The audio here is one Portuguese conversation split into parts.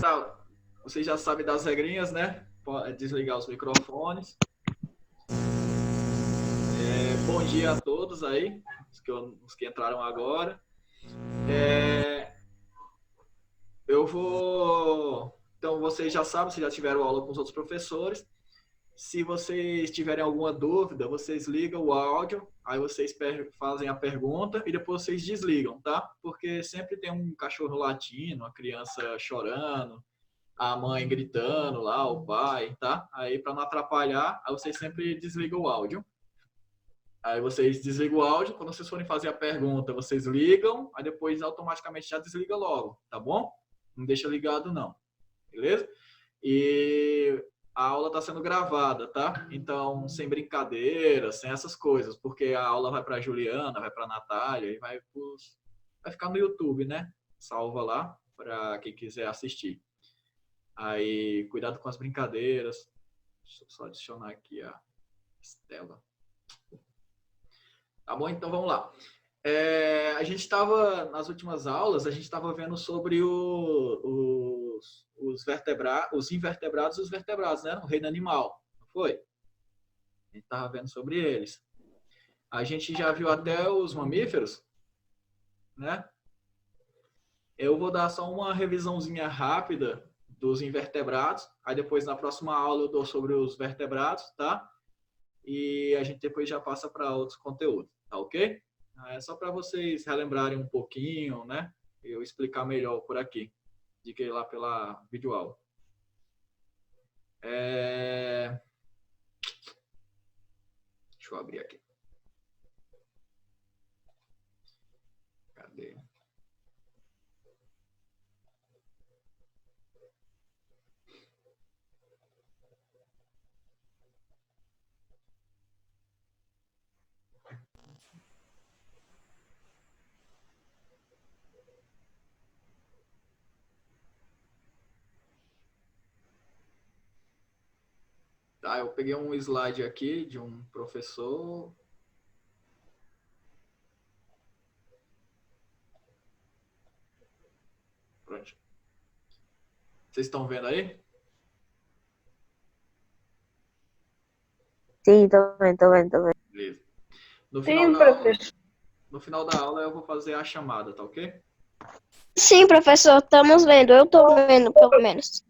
Tá, vocês já sabem das regrinhas, né? Pode desligar os microfones. Bom dia a todos aí, os que entraram agora. Então, vocês já sabem, vocês já tiveram aula com os outros professores. Se vocês tiverem alguma dúvida, vocês ligam o áudio, aí vocês fazem a pergunta e depois vocês desligam, tá? Porque sempre tem um cachorro latindo, uma criança chorando, a mãe gritando lá, o pai, tá? Aí, para não atrapalhar, aí vocês sempre desligam o áudio. Aí vocês desligam o áudio, quando vocês forem fazer a pergunta, vocês ligam, aí depois automaticamente já desliga logo, tá bom? Não deixa ligado não, beleza? E a aula está sendo gravada, tá? Então, sem brincadeira, sem essas coisas, porque a aula vai para a Juliana, vai para a Natália, e vai ficar no YouTube, né? Salva lá para quem quiser assistir. Aí, cuidado com as brincadeiras. Deixa eu só adicionar aqui a Estela. Tá bom? Então, vamos lá. A gente estava, nas últimas aulas, a gente estava vendo sobre os invertebrados e os vertebrados, né? O reino animal, não foi? A gente estava vendo sobre eles. A gente já viu até os mamíferos, né? Eu vou dar só uma revisãozinha rápida dos invertebrados, aí depois na próxima aula eu dou sobre os vertebrados, tá? E a gente depois já passa para outros conteúdos, tá ok? É só para vocês relembrarem um pouquinho, né? Eu explicar melhor por aqui, de que lá pela videoaula. Deixa eu abrir aqui. Cadê? Tá, eu peguei um slide aqui de um professor. Pronto. Vocês estão vendo aí? Sim, tô vendo. Beleza. Sim, professor. No final da aula eu vou fazer a chamada, tá ok? Sim, professor, estamos vendo. Eu tô vendo, pelo menos.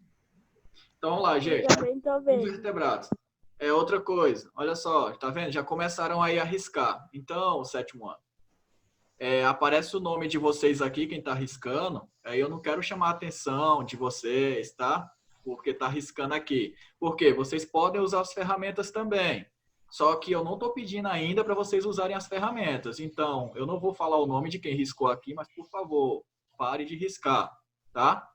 Então vamos lá, gente. Eu também tô vendo. Invertebrados. É outra coisa. Olha só, tá vendo? Já começaram aí a riscar. Então, sétimo ano. Aparece o nome de vocês aqui, quem tá riscando. Aí eu não quero chamar a atenção de vocês, tá? Porque tá riscando aqui. Porque vocês podem usar as ferramentas também. Só que eu não tô pedindo ainda para vocês usarem as ferramentas. Então, eu não vou falar o nome de quem riscou aqui, mas por favor, pare de riscar, tá?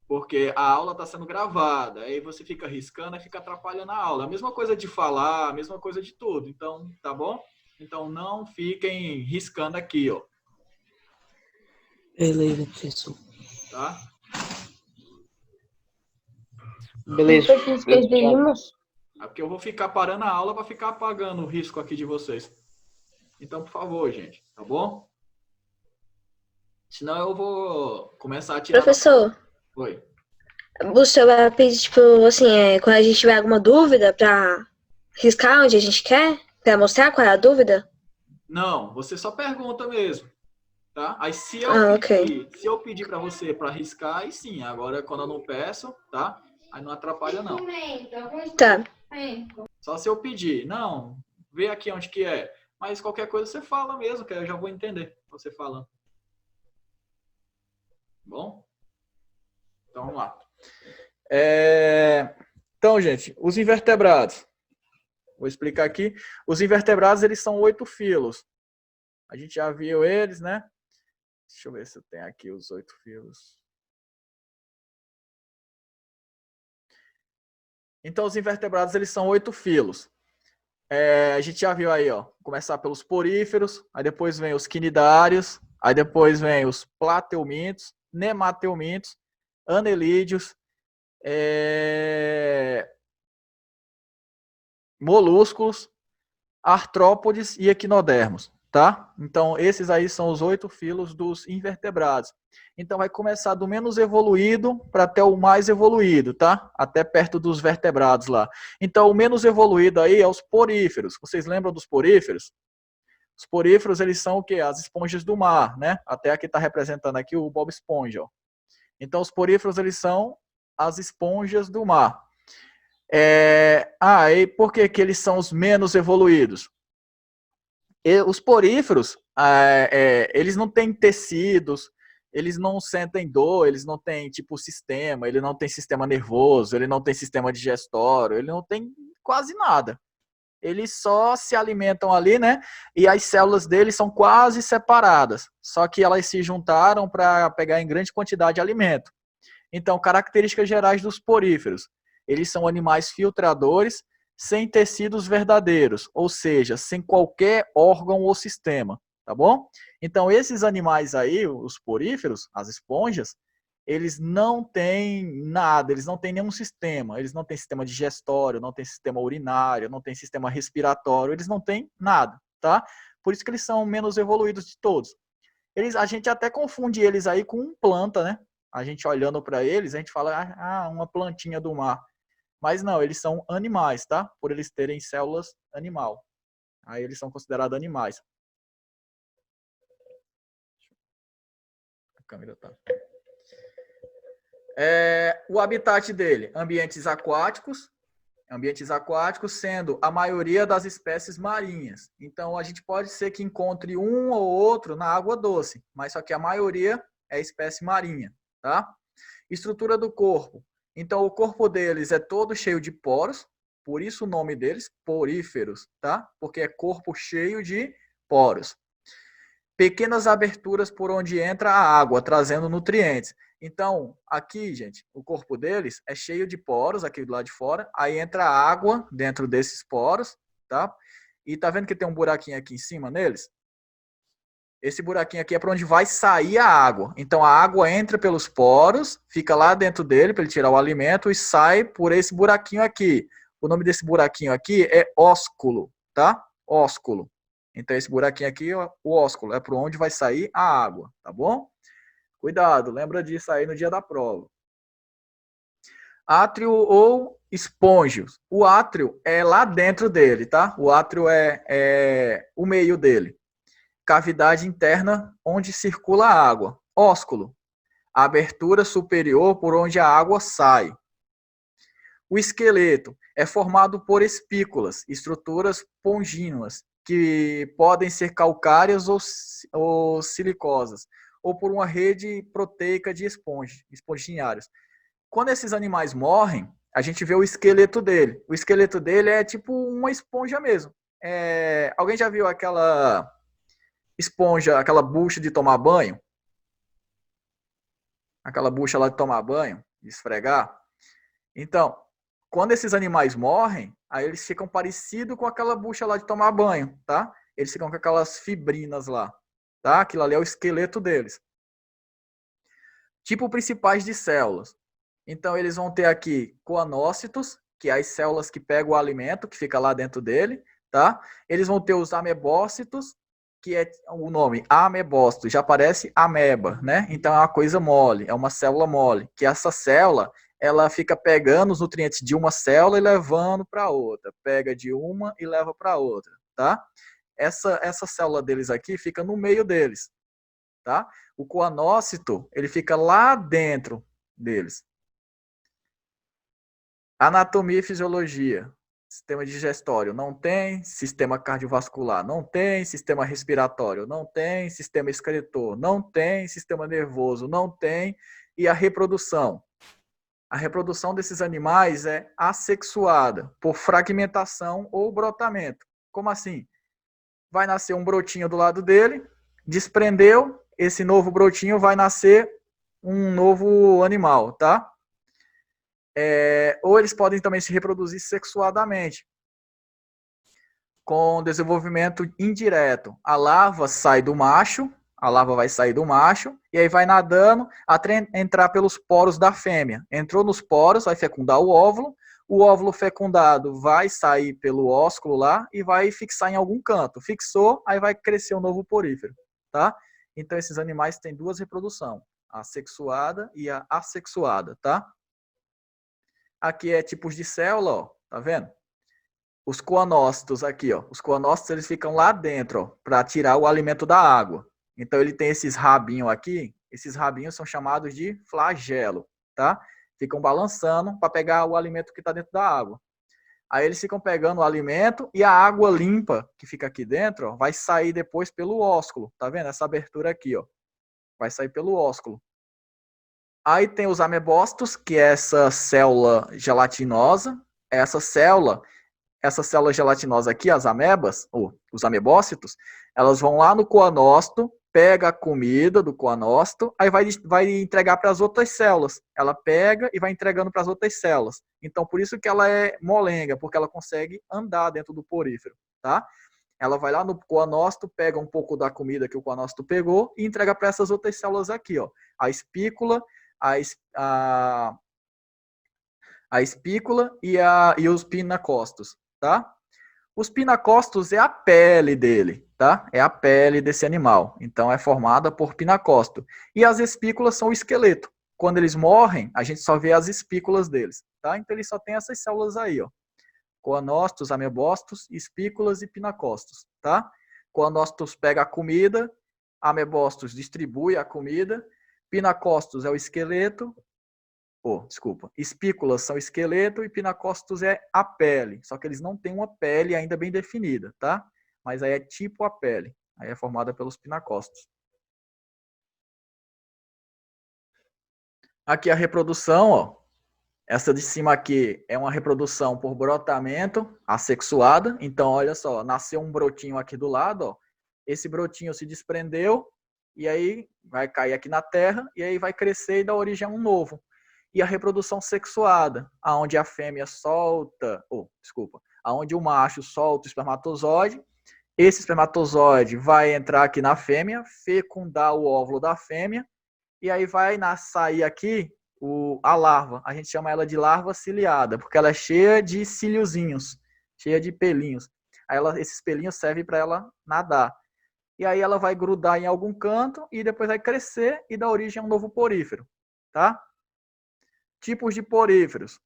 Porque a aula está sendo gravada, aí você fica riscando e fica atrapalhando a aula. A mesma coisa de falar, a mesma coisa de tudo. Então, tá bom? Então, não fiquem riscando aqui, ó. Beleza, professor. Tá? Beleza. É porque eu vou ficar parando a aula para ficar apagando o risco aqui de vocês. Então, por favor, gente, tá bom? Senão eu vou começar a tirar... Professor, Oi. o senhor vai pedir, tipo, assim, quando a gente tiver alguma dúvida pra riscar onde a gente quer? Pra mostrar qual é a dúvida? Não, você só pergunta mesmo. Tá? Aí se eu pedir para você para riscar, aí sim. Agora, quando eu não peço, tá? Aí não atrapalha, não. Tá. Só se eu pedir. Não, vê aqui onde que é. Mas qualquer coisa você fala mesmo, que eu já vou entender você falando. Bom? Então, vamos lá. Então, gente, os invertebrados. Vou explicar aqui. Os invertebrados, eles são 8 filos. A gente já viu eles, né? Deixa eu ver se eu tenho aqui os 8 filos. Então, os invertebrados, eles são 8 filos. A gente já viu aí, ó. Começar pelos poríferos, aí depois vem os quinidários, aí depois vem os plateumintos, nemateumintos, anelídeos, molúsculos, artrópodes e equinodermos. tá? Então, esses aí são os 8 filos dos invertebrados. Então, vai começar do menos evoluído para até o mais evoluído, tá? Até perto dos vertebrados lá. Então, o menos evoluído aí é os poríferos. Vocês lembram dos poríferos? Os poríferos, eles são o quê? As esponjas do mar, né? Até aqui está representando aqui o Bob Esponja. Ó. Então, os poríferos, eles são as esponjas do mar. E por que que eles são os menos evoluídos? Os poríferos, eles não têm tecidos, eles não sentem dor, eles não têm tipo sistema, ele não tem sistema nervoso, ele não tem sistema digestório, ele não tem quase nada. Eles só se alimentam ali, né? E as células deles são quase separadas, só que elas se juntaram para pegar em grande quantidade de alimento. Então, características gerais dos poríferos. Eles são animais filtradores, sem tecidos verdadeiros, ou seja, sem qualquer órgão ou sistema, tá bom? Então, esses animais aí, os poríferos, as esponjas, eles não têm nada, eles não têm nenhum sistema, eles não têm sistema digestório, não têm sistema urinário, não têm sistema respiratório, eles não têm nada, tá? Por isso que eles são menos evoluídos de todos. A gente até confunde eles aí com planta, né? A gente olhando para eles, a gente fala, uma plantinha do mar. Mas não, eles são animais, tá? Por eles terem células animal. Aí eles são considerados animais. A câmera tá. O habitat dele, ambientes aquáticos, sendo a maioria das espécies marinhas. Então, a gente pode ser que encontre um ou outro na água doce, mas só que a maioria é espécie marinha, tá? Estrutura do corpo. Então, o corpo deles é todo cheio de poros, por isso o nome deles, poríferos, tá? Porque é corpo cheio de poros. Pequenas aberturas por onde entra a água, trazendo nutrientes. Então, aqui, gente, o corpo deles é cheio de poros, aqui do lado de fora, aí entra a água dentro desses poros, tá? E tá vendo que tem um buraquinho aqui em cima neles? Esse buraquinho aqui é para onde vai sair a água. Então, a água entra pelos poros, fica lá dentro dele para ele tirar o alimento e sai por esse buraquinho aqui. O nome desse buraquinho aqui é ósculo, tá? Ósculo. Então, esse buraquinho aqui, o ósculo, é para onde vai sair a água, tá bom? Cuidado, lembra disso aí no dia da prova. Átrio ou espôngios. O átrio é lá dentro dele, tá? O átrio é o meio dele. Cavidade interna onde circula a água. Ósculo, a abertura superior por onde a água sai. O esqueleto é formado por espículas, estruturas pongínuas, que podem ser calcárias ou silicosas, ou por uma rede proteica de esponjinhários. Quando esses animais morrem, a gente vê o esqueleto dele. O esqueleto dele é tipo uma esponja mesmo. Alguém já viu aquela esponja, aquela bucha de tomar banho? Aquela bucha lá de tomar banho, de esfregar. Então, quando esses animais morrem, aí eles ficam parecidos com aquela bucha lá de tomar banho, tá? Eles ficam com aquelas fibrinas lá, tá? Aquilo ali é o esqueleto deles. Tipos principais de células. Então, eles vão ter aqui coanócitos, que é as células que pegam o alimento, que fica lá dentro dele, tá? Eles vão ter os amebócitos, que é o nome amebócito, já parece ameba, né? Então é uma coisa mole, é uma célula mole, que essa célula, ela fica pegando os nutrientes de uma célula e levando para outra, pega de uma e leva para outra, tá? Essa célula deles aqui fica no meio deles, tá? O coanócito, ele fica lá dentro deles. Anatomia e fisiologia. Sistema digestório não tem, sistema cardiovascular não tem, sistema respiratório não tem, sistema excretor não tem, sistema nervoso não tem, e a reprodução. A reprodução desses animais é assexuada por fragmentação ou brotamento. Como assim? Vai nascer um brotinho do lado dele, desprendeu, esse novo brotinho vai nascer um novo animal, tá? Ou eles podem também se reproduzir sexuadamente, com desenvolvimento indireto. A larva sai do macho, a larva vai sair do macho, e aí vai nadando até entrar pelos poros da fêmea. Entrou nos poros, vai fecundar o óvulo fecundado vai sair pelo ósculo lá e vai fixar em algum canto. Fixou, aí vai crescer um novo porífero, tá? Então esses animais têm duas reproduções, a sexuada e a assexuada, tá? Aqui é tipos de célula, ó, tá vendo? Os coanócitos aqui, ó. Os coanócitos, eles ficam lá dentro, ó, para tirar o alimento da água. Então, ele tem esses rabinhos aqui. Esses rabinhos são chamados de flagelo, tá? Ficam balançando para pegar o alimento que está dentro da água. Aí, eles ficam pegando o alimento e a água limpa que fica aqui dentro, ó, vai sair depois pelo ósculo. Tá vendo? Essa abertura aqui, ó. Vai sair pelo ósculo. Aí tem os amebócitos, que é essa célula gelatinosa. Essa célula gelatinosa aqui, as amebas, ou os amebócitos, elas vão lá no coanócito, pega a comida do coanócito, aí vai entregar para as outras células. Ela pega e vai entregando para as outras células. Então, por isso que ela é molenga, porque ela consegue andar dentro do porífero, tá? Ela vai lá no coanócito, pega um pouco da comida que o coanócito pegou e entrega para essas outras células aqui, ó. A espícula, a espícula e os pinacócitos, tá? Os pinacócitos é a pele dele, tá? É a pele desse animal. Então, é formada por pinacócito. E as espículas são o esqueleto. Quando eles morrem, a gente só vê as espículas deles, tá? Então, ele só tem essas células aí, ó. Coanócitos, amebócitos, espículas e pinacócitos, tá? Coanócitos pega a comida, amebócitos distribui a comida, pinacócitos é o esqueleto, espículas são esqueleto e pinacócitos é a pele. Só que eles não têm uma pele ainda bem definida, tá? Mas aí é tipo a pele. Aí é formada pelos pinacócitos. Aqui a reprodução, ó. Essa de cima aqui é uma reprodução por brotamento, assexuada. Então, olha só, nasceu um brotinho aqui do lado, ó. Esse brotinho se desprendeu e aí vai cair aqui na terra e aí vai crescer e dar origem a um novo. E a reprodução sexuada, aonde a fêmea solta, aonde o macho solta o espermatozoide, esse espermatozoide vai entrar aqui na fêmea, fecundar o óvulo da fêmea, e aí vai sair aqui a larva. A gente chama ela de larva ciliada, porque ela é cheia de ciliozinhos, cheia de pelinhos. Aí esses pelinhos servem para ela nadar. E aí ela vai grudar em algum canto e depois vai crescer e dar origem a um novo porífero, tá? Tipos de poríferos.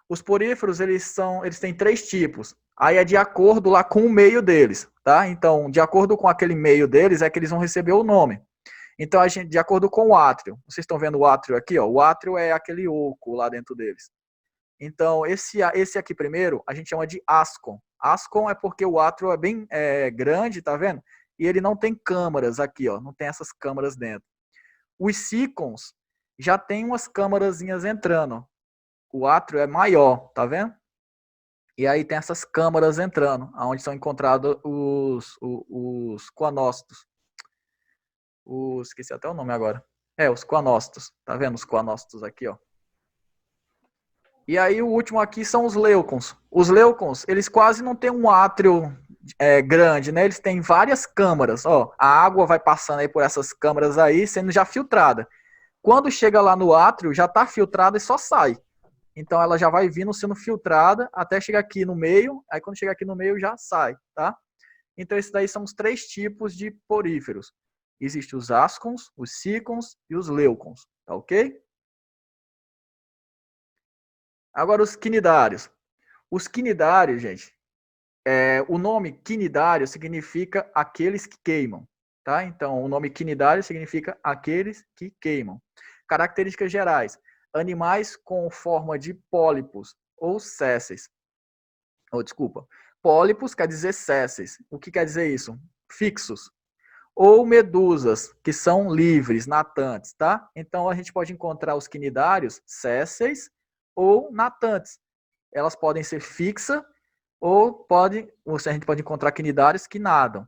Os poríferos, eles têm 3 tipos. Aí é de acordo lá com o meio deles, tá? Então, de acordo com aquele meio deles, é que eles vão receber o nome. Então, de acordo com o átrio. Vocês estão vendo o átrio aqui, ó? O átrio é aquele oco lá dentro deles. Então, esse aqui primeiro, a gente chama de ascon. Ascon é porque o átrio é bem grande, tá vendo? E ele não tem câmaras aqui, ó. Não tem essas câmaras dentro. Os sícons já tem umas câmarazinhas entrando. O átrio é maior, tá vendo? E aí tem essas câmaras entrando, onde são encontrados os coanócitos. Esqueci até o nome agora. Os coanócitos. Tá vendo os coanócitos aqui, ó? E aí o último aqui são os leucons. Os leucons, eles quase não têm um átrio grande, né? Eles têm várias câmaras, ó. A água vai passando aí por essas câmaras aí, sendo já filtrada. Quando chega lá no átrio, já está filtrada e só sai. Então, ela já vai vindo sendo filtrada até chegar aqui no meio. Aí, quando chegar aqui no meio, já sai, tá? Então, esses daí são os 3 tipos de poríferos. Existem os ascons, os sícons e os leucons, tá ok? Agora, os quinidários. Os quinidários, gente, o nome quinidário significa aqueles que queimam, tá? Então, o nome quinidário significa aqueles que queimam. Características gerais. Animais com forma de pólipos ou sésseis. Pólipos quer dizer sésseis. O que quer dizer isso? Fixos. Ou medusas, que são livres, natantes, tá? Então, a gente pode encontrar os quinidários sésseis ou natantes. Elas podem ser fixas ou a gente pode encontrar quinidários que nadam.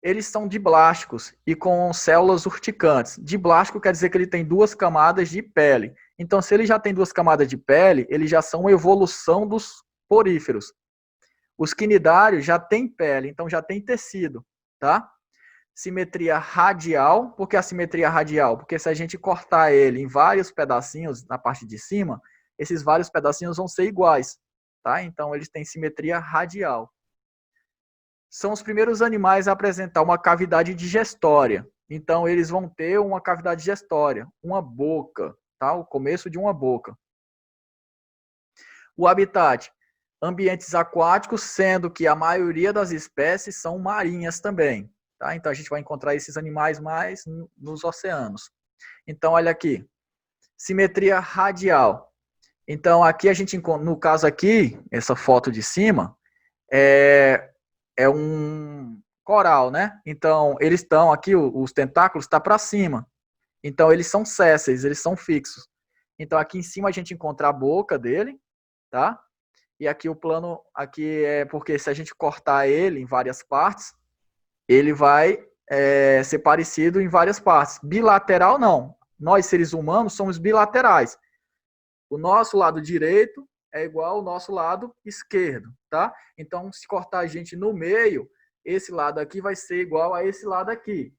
Eles são diblásticos e com células urticantes. Diblástico quer dizer que ele tem 2 camadas de pele. Então, se ele já tem 2 camadas de pele, eles já são uma evolução dos poríferos. Os quinidários já têm pele, então já tem tecido, tá? Simetria radial. Por que a simetria radial? Porque se a gente cortar ele em vários pedacinhos na parte de cima, esses vários pedacinhos vão ser iguais, tá? Então eles têm simetria radial. São os primeiros animais a apresentar uma cavidade digestória. Então eles vão ter uma cavidade digestória, uma boca, tá? O começo de uma boca. O habitat, ambientes aquáticos, sendo que a maioria das espécies são marinhas também. Tá? Então a gente vai encontrar esses animais mais nos oceanos. Então olha aqui, simetria radial. Então aqui a gente encontra, no caso aqui, essa foto de cima, é um coral, né? Então eles estão aqui, os tentáculos estão para cima. Então eles são sésseis, eles são fixos. Então aqui em cima a gente encontra a boca dele, tá? E aqui o plano, aqui é porque se a gente cortar ele em várias partes, ele vai ser parecido em várias partes. Bilateral não. Nós, seres humanos, somos bilaterais. O nosso lado direito é igual ao nosso lado esquerdo, tá? Então, se cortar a gente no meio, esse lado aqui vai ser igual a esse lado aqui.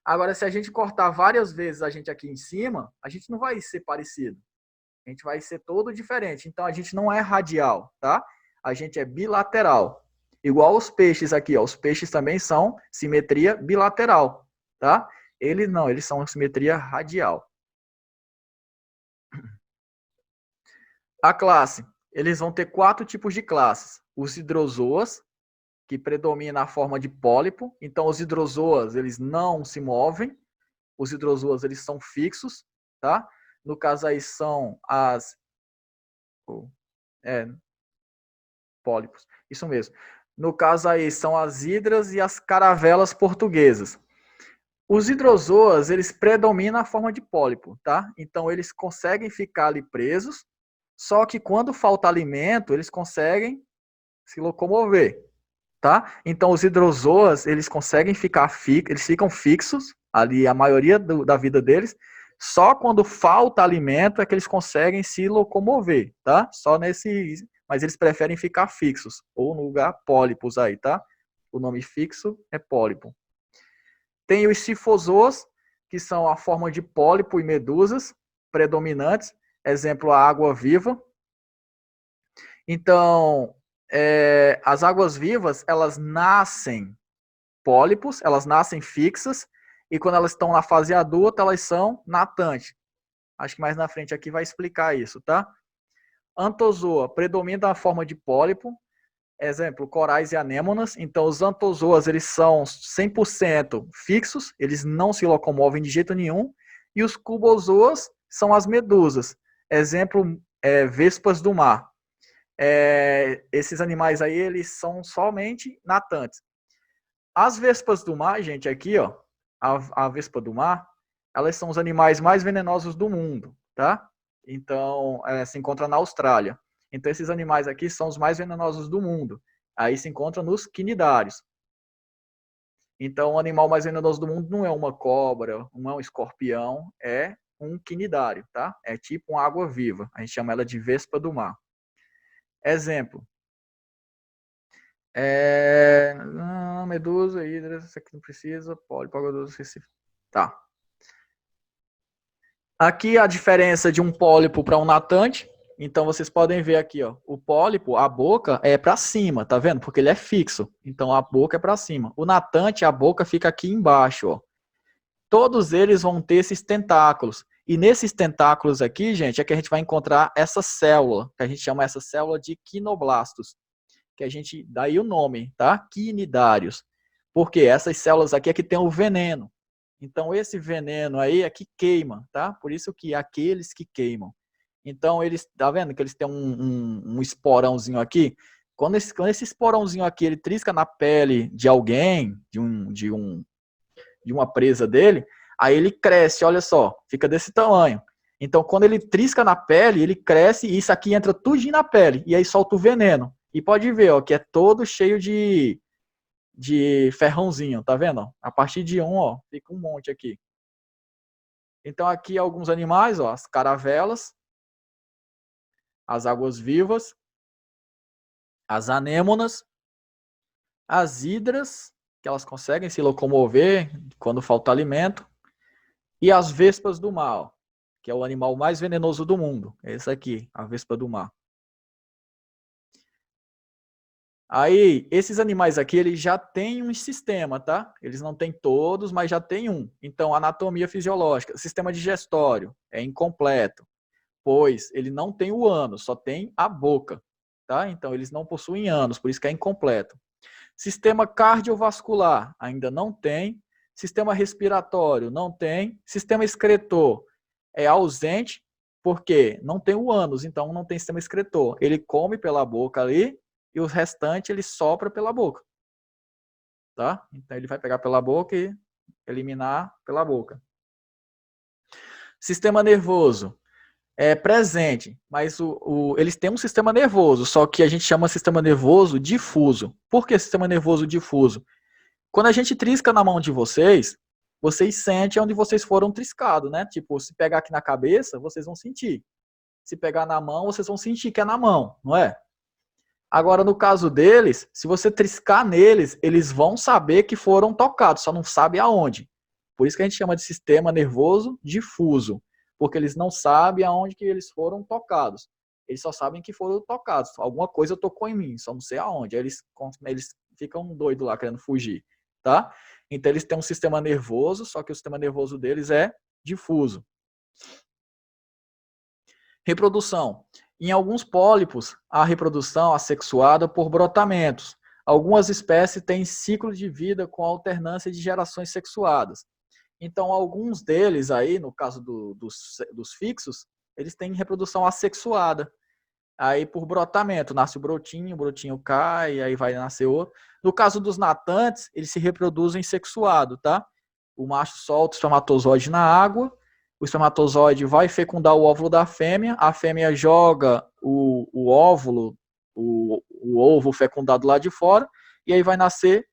Agora, se a gente cortar várias vezes a gente aqui em cima, a gente não vai ser parecido. A gente vai ser todo diferente. Então, a gente não é radial, tá? A gente é bilateral. Igual os peixes aqui, ó. Os peixes também são simetria bilateral, tá? Eles não, eles são simetria radial. A classe. Eles vão ter 4 tipos de classes. Os hidrozoas, que predominam na forma de pólipo. Então, os hidrozoas, eles não se movem. Os hidrozoas, eles são fixos, tá? No caso aí são as pólipos, isso mesmo. No caso aí são as hidras e as caravelas portuguesas. Os hidrozoas, eles predominam a forma de pólipo, tá? Então eles conseguem ficar ali presos, só que quando falta alimento, eles conseguem se locomover, tá? Então os hidrozoas, eles conseguem ficar eles ficam fixos ali a maioria da vida deles. Só quando falta alimento é que eles conseguem se locomover, tá? Só nesse, mas eles preferem ficar fixos ou no lugar pólipos aí, tá? O nome fixo é pólipo. Tem os sifozoas, que são a forma de pólipo e medusas predominantes, exemplo a água-viva. Então, as águas-vivas, elas nascem pólipos, elas nascem fixas, e quando elas estão na fase adulta, elas são natantes. Acho que mais na frente aqui vai explicar isso, tá? Antozoa predomina a forma de pólipo, exemplo, corais e anêmonas. Então, os antozoas, eles são 100% fixos, eles não se locomovem de jeito nenhum. E os cubozoas são as medusas, exemplo, vespas do mar. Esses animais aí, eles são somente natantes. As vespas do mar, gente, aqui, ó, a vespa do mar, elas são os animais mais venenosos do mundo, tá? Então, se encontra na Austrália. Então, esses animais aqui são os mais venenosos do mundo. Aí se encontra nos quinidários. Então, o animal mais venenoso do mundo não é uma cobra, não é um escorpião, é um quinidário, tá? É tipo uma água-viva. A gente chama ela de vespa do mar. Exemplo. Medusa, hidra, isso aqui não precisa, pólipo, água-doce, tá. Aqui a diferença de um pólipo para um natante. Então vocês podem ver aqui, ó, o pólipo, a boca é para cima, tá vendo? Porque ele é fixo. Então a boca é para cima. O natante, a boca fica aqui embaixo, ó. Todos eles vão ter esses tentáculos. E nesses tentáculos aqui, gente, é que a gente vai encontrar essa célula, que a gente chama essa célula de quinoblastos. Que a gente, daí o nome, tá? Quinidários. Porque essas células aqui é que tem o veneno. Então esse veneno aí é que queima, tá? Por isso que aqueles que queimam. Então eles, tá vendo que eles têm um esporãozinho aqui? Quando esse esporãozinho aqui ele trisca na pele de alguém, de uma presa dele, aí ele cresce, olha só, fica desse tamanho. Então quando ele trisca na pele, ele cresce e isso aqui entra tudinho na pele e aí solta o veneno. E pode ver, ó, que é todo cheio de ferrãozinho, tá vendo? A partir de ó, fica um monte aqui. Então aqui alguns animais, ó, as caravelas, as águas-vivas, as anêmonas, as hidras que elas conseguem se locomover quando falta alimento. E as vespas do mar, que é o animal mais venenoso do mundo. Esse aqui, a vespa do mar. Aí, esses animais aqui, eles já têm um sistema, tá? Eles não têm todos, mas já tem um. Então, anatomia fisiológica, sistema digestório é incompleto, pois ele não tem o ânus, só tem a boca, tá? Então, eles não possuem ânus, por isso que é incompleto. Sistema cardiovascular, ainda não tem. Sistema respiratório, não tem. Sistema excretor é ausente, porque não tem o ânus, então não tem sistema excretor. Ele come pela boca ali, e o restante ele sopra pela boca. Tá? Então ele vai pegar pela boca e eliminar pela boca. Sistema nervoso é presente, mas eles têm um sistema nervoso, só que a gente chama sistema nervoso difuso. Por que sistema nervoso difuso? Quando a gente trisca na mão de vocês, vocês sentem onde vocês foram triscados, né? Tipo, se pegar aqui na cabeça, vocês vão sentir. Se pegar na mão, vocês vão sentir que é na mão, não é? Agora, no caso deles, se você triscar neles, eles vão saber que foram tocados, só não sabe aonde. Por isso que a gente chama de sistema nervoso difuso, porque eles não sabem aonde que eles foram tocados. Eles só sabem que foram tocados. Alguma coisa tocou em mim, só não sei aonde. Aí eles ficam doidos lá, querendo fugir, tá? Então, eles têm um sistema nervoso, só que o sistema nervoso deles é difuso. Reprodução. Em alguns pólipos, a reprodução é assexuada por brotamentos. Algumas espécies têm ciclo de vida com alternância de gerações sexuadas. Então, alguns deles aí, no caso dos fixos, eles têm reprodução assexuada. Aí, por brotamento, nasce o brotinho cai, aí vai nascer outro. No caso dos natantes, eles se reproduzem sexuado, tá? O macho solta o espermatozoide na água, o espermatozoide vai fecundar o óvulo da fêmea, a fêmea joga o óvulo, o ovo fecundado lá de fora, e aí vai nascer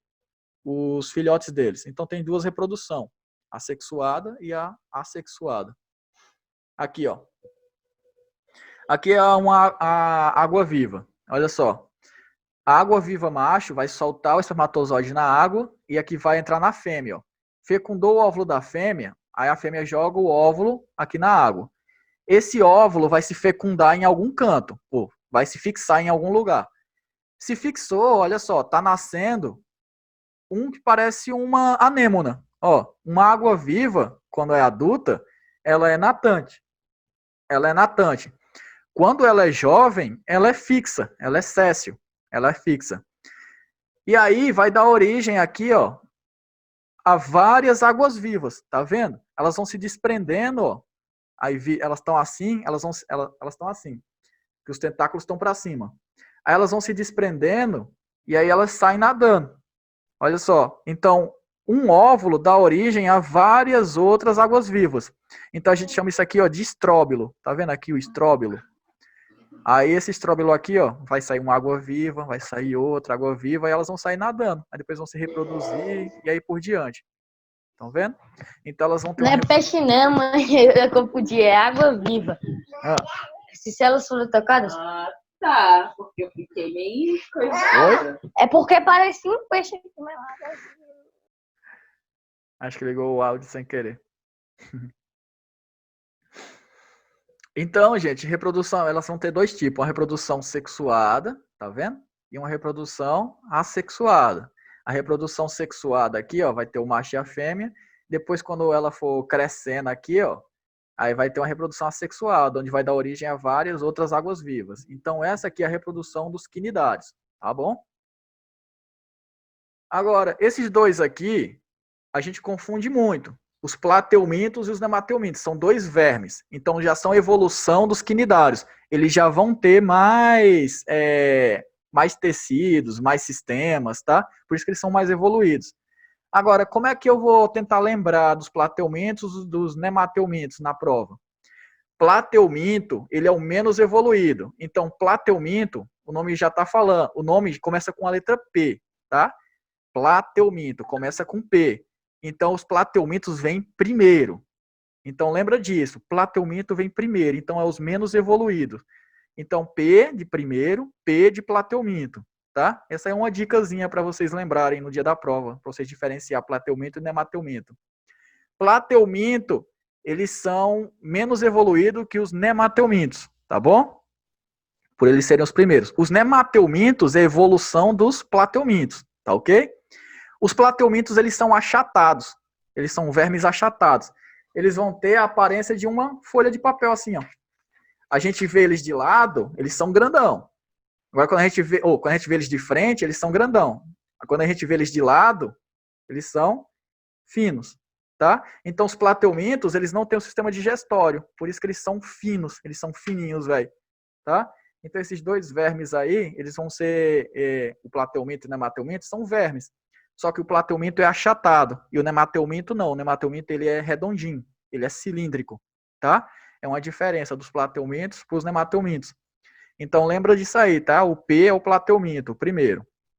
os filhotes deles. Então tem duas reproduções, a sexuada e a assexuada. Aqui, ó. Aqui é a água-viva. Olha só. A água-viva macho vai soltar o espermatozoide na água e aqui vai entrar na fêmea, ó. Fecundou o óvulo da fêmea, aí a fêmea joga o óvulo aqui na água. Esse óvulo vai se fecundar em algum canto, vai se fixar em algum lugar. Se fixou, olha só, tá nascendo um que parece uma anêmona. Ó, uma água-viva, quando é adulta, ela é natante. Ela é natante. Quando ela é jovem, ela é fixa, ela é séssil, ela é fixa. E aí vai dar origem aqui, ó, a várias águas vivas, tá vendo? Elas vão se desprendendo, ó. Aí elas estão assim, elas estão assim, que os tentáculos estão para cima. Aí elas vão se desprendendo e aí elas saem nadando. Olha só, então um óvulo dá origem a várias outras águas vivas. Então a gente chama isso aqui, ó, de estróbilo. Tá vendo aqui o estróbilo? Aí esse estróbilo aqui, ó, vai sair uma água viva, vai sair outra água viva, e elas vão sair nadando. Aí depois vão se reproduzir e aí por diante. Estão vendo? Então elas vão ter Não é peixe não, mãe. Eu confundi, é água viva. Se elas foram tocadas... Ah, tá. Porque eu fiquei meio coisa. Oi? É porque parecia um peixe. Acho que ligou o áudio sem querer. Então, gente, reprodução, elas vão ter dois tipos. Uma reprodução sexuada, tá vendo? E uma reprodução assexuada. A reprodução sexuada aqui, ó, vai ter o macho e a fêmea. Depois, quando ela for crescendo aqui, ó, aí vai ter uma reprodução assexuada, onde vai dar origem a várias outras águas vivas. Então, essa aqui é a reprodução dos quinidários, tá bom? Agora, esses dois aqui, a gente confunde muito. Os plateumintos e os nemateumintos são dois vermes. Então, já são evolução dos quinidários. Eles já vão ter mais tecidos, mais sistemas, tá? Por isso que eles são mais evoluídos. Agora, como é que eu vou tentar lembrar dos plateumintos e dos nemateumintos na prova? Plateuminto, ele é o menos evoluído. Então, plateuminto, o nome já está falando. O nome começa com a letra P, tá? Plateuminto, começa com P. Então, os plateumintos vêm primeiro. Então, lembra disso. Plateuminto vem primeiro. Então, é os menos evoluídos. Então, P de primeiro, P de plateuminto. tá? Essa é uma dicasinha para vocês lembrarem no dia da prova, para vocês diferenciar plateuminto e nemateuminto. Plateuminto, eles são menos evoluídos que os nemateumintos, tá bom? Por eles serem os primeiros. Os nemateumintos é a evolução dos plateumintos, tá ok? Os plateumintos, eles são achatados. Eles são vermes achatados. Eles vão ter a aparência de uma folha de papel assim, ó. A gente vê eles de lado, eles são grandão. Agora, quando a gente vê eles de frente, eles são grandão. Quando a gente vê eles de lado, eles são finos, tá? Então, os plateumintos, eles não têm um sistema digestório. Por isso que eles são finos. Eles são fininhos, velho. Tá? Então, esses dois vermes aí, eles vão ser, o plateuminto e o nemateuminto, são vermes. Só que o plateuminto é achatado e o nemateuminto não. O nemateuminto, ele é redondinho, ele é cilíndrico, tá? É uma diferença dos plateumintos para os nemateumintos. Então, lembra disso aí, tá? O P é o plateuminto, o primeiro.